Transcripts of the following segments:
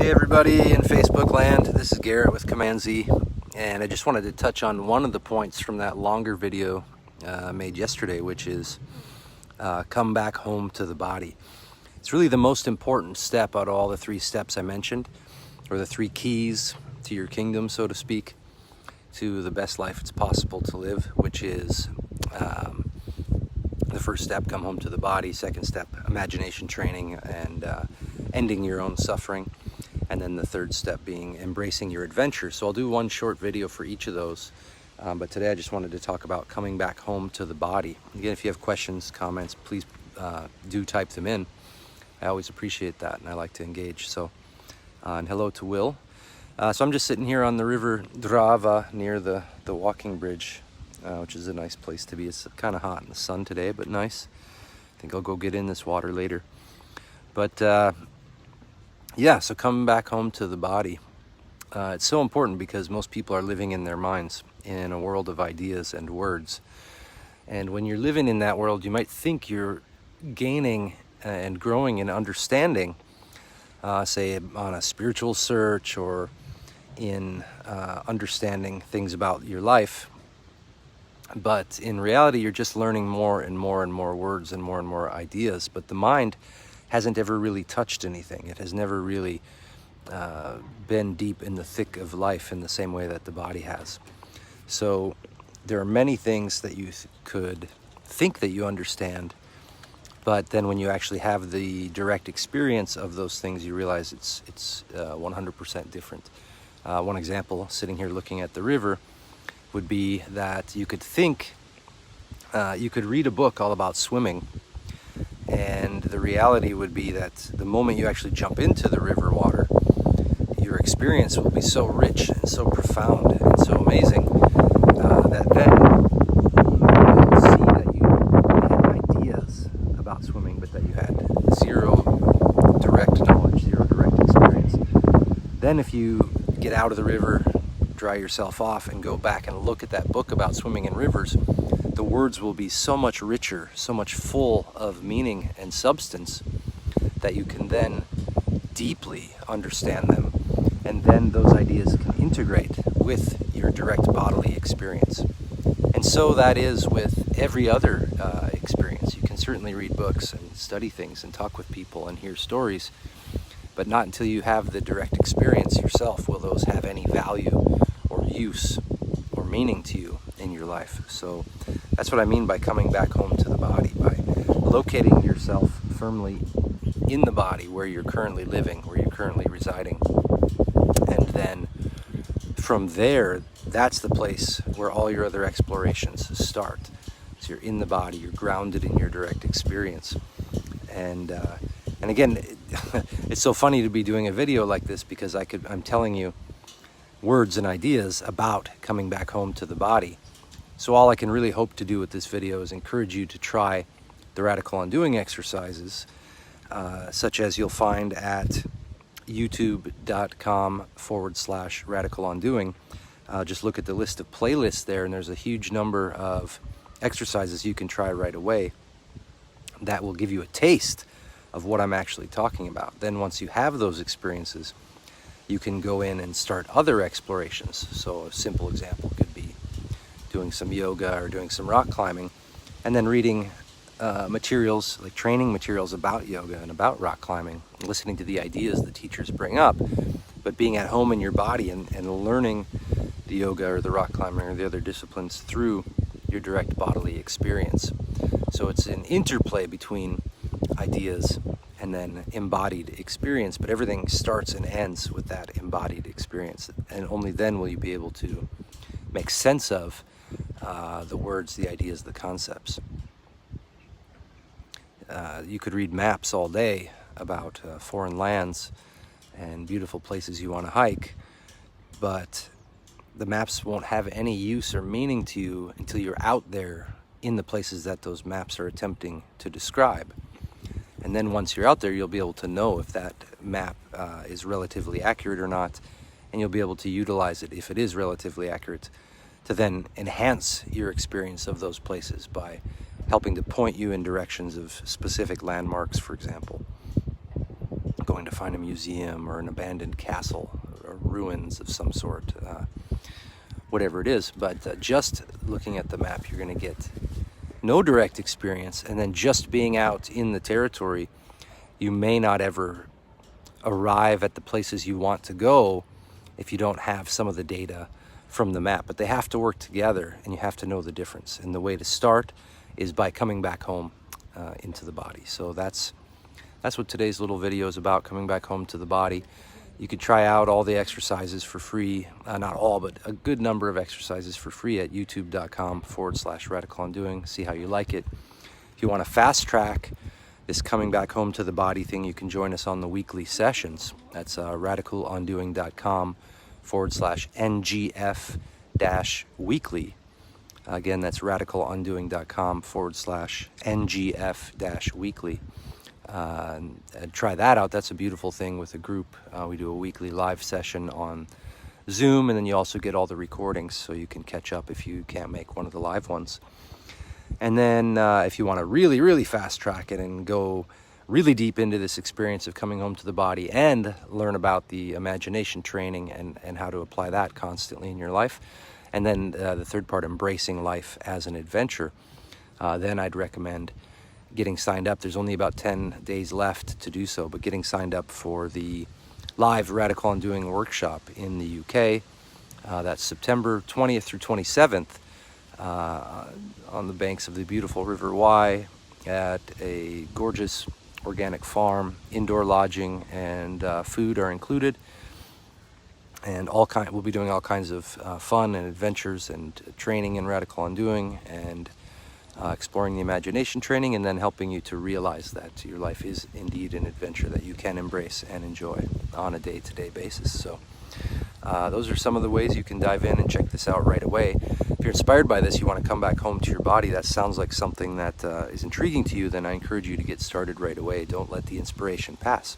Hey everybody in Facebook land, this is Garrett with Command Z, and I just wanted to touch on one of the points from that longer video made yesterday, which is come back home to the body. It's really the most important step out of all the 3 steps I mentioned, or the 3 keys to your kingdom, so to speak, to the best life it's possible to live, which is the first step, come home to the body. Second step, imagination training and ending your own suffering. And then the third step being embracing your adventure. So I'll do one short video for each of those. But today I just wanted to talk about coming back home to the body. Again, if you have questions, comments, please do type them in. I always appreciate that, and I like to engage. So, and hello to Will. So I'm just sitting here on the river Drava near the walking bridge, which is a nice place to be. It's kind of hot in the sun today, but nice. I think I'll go get in this water later. But yeah, so coming back home to the body. It's so important because most people are living in their minds in a world of ideas and words. And when you're living in that world, you might think you're gaining and growing in understanding, say on a spiritual search or in understanding things about your life. But in reality, you're just learning more and more and more words and more ideas. But the mind hasn't ever really touched anything. It has never really been deep in the thick of life in the same way that the body has. So there are many things that you could think that you understand, but then when you actually have the direct experience of those things, you realize it's 100% different. One example, sitting here looking at the river, would be that you could think, you could read a book all about swimming, and the reality would be that the moment you actually jump into the river water, your experience will be so rich and so profound and so amazing that then you'll see that you had ideas about swimming, but that you had zero direct knowledge, zero direct experience. Then if you get out of the river, dry yourself off, and go back and look at that book about swimming in rivers, the words will be so much richer, so much full of meaning and substance that you can then deeply understand them. And then those ideas can integrate with your direct bodily experience. And so that is with every other experience. You can certainly read books and study things and talk with people and hear stories, but not until you have the direct experience yourself will those have any value or use or meaning to you in your life. So that's what I mean by coming back home to the body, by locating yourself firmly in the body where you're currently living, where you're currently residing. And then from there, that's the place where all your other explorations start. So you're in the body, you're grounded in your direct experience. And again, it's so funny to be doing a video like this because I'm telling you words and ideas about coming back home to the body. So all I can really hope to do with this video is encourage you to try the radical undoing exercises, such as you'll find at youtube.com/radical undoing. Just look at the list of playlists there, and there's a huge number of exercises you can try right away that will give you a taste of what I'm actually talking about. Then once you have those experiences, you can go in and start other explorations. So a simple example could be doing some yoga or doing some rock climbing, and then reading materials, like training materials about yoga and about rock climbing, listening to the ideas the teachers bring up, but being at home in your body and learning the yoga or the rock climbing or the other disciplines through your direct bodily experience. So it's an interplay between ideas and then embodied experience, but everything starts and ends with that embodied experience, and only then will you be able to make sense of the words, the ideas, the concepts. You could read maps all day about foreign lands and beautiful places you want to hike, but the maps won't have any use or meaning to you until you're out there in the places that those maps are attempting to describe. And then once you're out there, you'll be able to know if that map is relatively accurate or not, and you'll be able to utilize it if it is relatively accurate to then enhance your experience of those places by helping to point you in directions of specific landmarks, for example. going to find a museum or an abandoned castle or ruins of some sort, whatever it is. But just looking at the map, you're going to get no direct experience, and then just being out in the territory, you may not ever arrive at the places you want to go if you don't have some of the data from the map. But they have to work together, and you have to know the difference. And the way to start is by coming back home into the body. So that's what today's little video is about, coming back home to the body. You could try out all the exercises for free, not all, but a good number of exercises for free at youtube.com/radical undoing. See how you like it. If you want to fast track this coming back home to the body thing, you can join us on the weekly sessions. That's radicalundoing.com/NGF-weekly. Again, that's radicalundoing.com/NGF-weekly. And try that out. That's a beautiful thing with a group. We do a weekly live session on Zoom, and then you also get all the recordings so you can catch up if you can't make one of the live ones. And then if you want to really, really fast track it and go really deep into this experience of coming home to the body and learn about the imagination training and how to apply that constantly in your life, and then the third part, embracing life as an adventure, then I'd recommend getting signed up. There's only about 10 days left to do so, but getting signed up for the live Radical Undoing workshop in the UK. That's September 20th through 27th on the banks of the beautiful River Wye at a gorgeous organic farm. Indoor lodging and food are included, and we'll be doing all kinds of fun and adventures and training in Radical Undoing, and exploring the imagination training, and then helping you to realize that your life is indeed an adventure that you can embrace and enjoy on a day-to-day basis. So those are some of the ways you can dive in and check this out right away. If you're inspired by this, you want to come back home to your body, that sounds like something that is intriguing to you, then I encourage you to get started right away. Don't let the inspiration pass.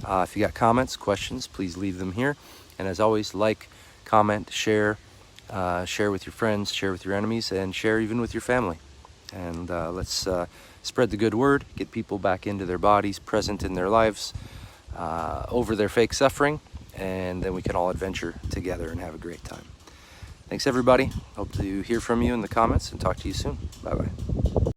If you got comments, questions, please leave them here. And as always, like, comment, share with your friends, share with your enemies, and share even with your family. And let's spread the good word, get people back into their bodies, present in their lives, over their fake suffering, and then we can all adventure together and have a great time. Thanks, everybody. Hope to hear from you in the comments and talk to you soon. Bye-bye.